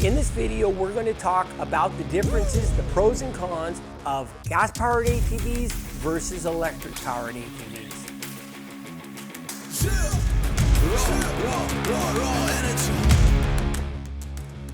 In this video, we're going to talk about the differences, the pros and cons of gas-powered ATVs versus electric-powered ATVs.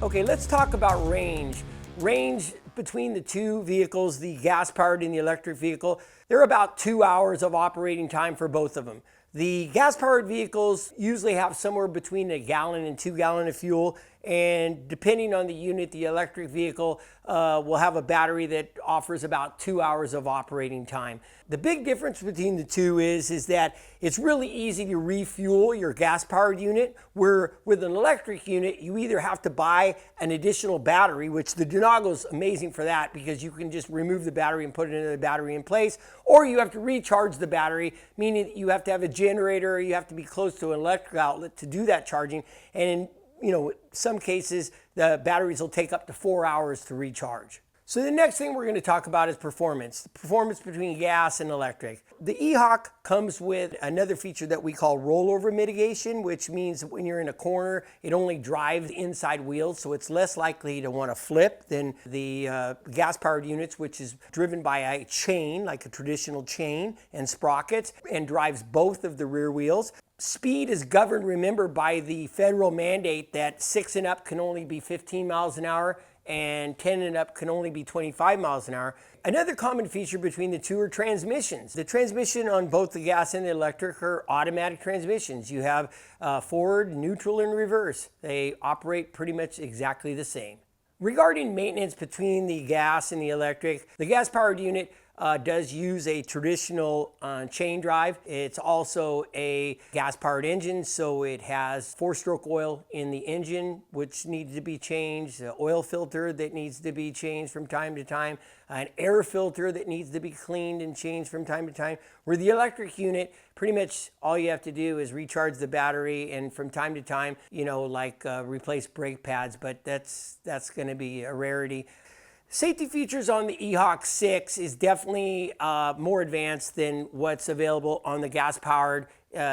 Okay, let's talk about range. Range between the two vehicles, the gas-powered and the electric vehicle, they're about 2 hours of operating time for both of them. The gas-powered vehicles usually have somewhere between 1 gallon and 2 gallons of fuel, and depending on the unit, the electric vehicle will have a battery that offers about 2 hours of operating time. The big difference between the two is that it's really easy to refuel your gas-powered unit, where with an electric unit, you either have to buy an additional battery, which the Denago is amazing for that because you can just remove the battery and put another battery in place, or you have to recharge the battery, meaning that you have to have a generator or you have to be close to an electric outlet to do that charging. And in some cases, the batteries will take up to 4 hours to recharge. So the next thing we're going to talk about is performance. The performance between gas and electric. The eHawk comes with another feature that we call rollover mitigation, which means that when you're in a corner, it only drives the inside wheels, so it's less likely to want to flip than the gas-powered units, which is driven by a chain, like a traditional chain and sprockets, and drives both of the rear wheels. Speed is governed, remember, by the federal mandate that 6 and up can only be 15 miles an hour and 10 and up can only be 25 miles an hour. Another common feature between the two are transmissions. The transmission on both the gas and the electric are automatic transmissions. You have forward, neutral, and reverse. They operate pretty much exactly the same. Regarding maintenance between the gas and the electric, the gas-powered unit does use a traditional chain drive. It's also a gas-powered engine, so it has 4-stroke oil in the engine, which needs to be changed, an oil filter that needs to be changed from time to time, an air filter that needs to be cleaned and changed from time to time. Where the electric unit, pretty much all you have to do is recharge the battery and from time to time, replace brake pads, but that's going to be a rarity. Safety features on the eHawk 6 is definitely more advanced than what's available on the gas-powered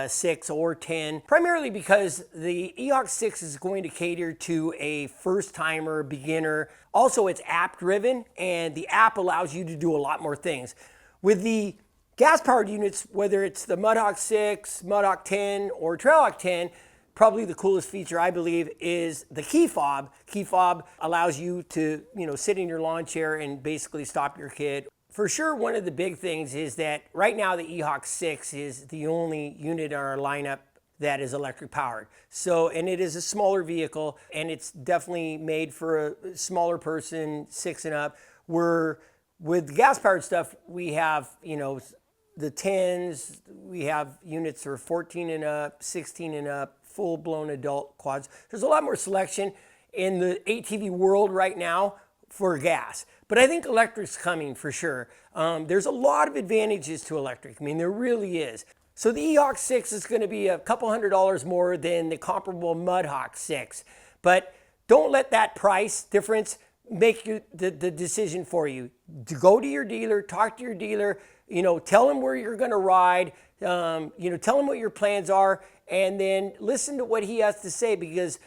6 or 10, primarily because the eHawk 6 is going to cater to a first-timer, beginner. Also, it's app-driven, and the app allows you to do a lot more things. With the gas-powered units, whether it's the Mudhawk 6, Mudhawk 10, or Trailhawk 10, probably the coolest feature, I believe, is the key fob. Key fob allows you to, sit in your lawn chair and basically stop your kid. For sure, one of the big things is that right now the eHawk 6 is the only unit in our lineup that is electric powered. And it is a smaller vehicle, and it's definitely made for a smaller person, 6 and up. Where with gas powered stuff, we have, the 10s, we have units that are 14 and up, 16 and up, full-blown adult quads. There's a lot more selection in the ATV world right now for gas, but I think electric's coming for sure. There's a lot of advantages to electric. I mean, there really is. So the eHawk 6 is going to be a couple $100 more than the comparable Mudhawk 6, but don't let that price difference make the decision for you. To go to your dealer, talk to your dealer, tell them where you're going to ride, tell them what your plans are, and then listen to what he has to say, because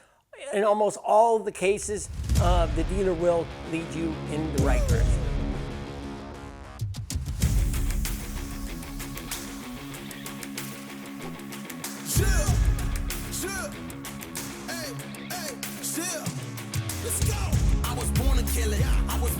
in almost all of the cases, the dealer will lead you in the right direction. Let's go. I was born to kill it. I was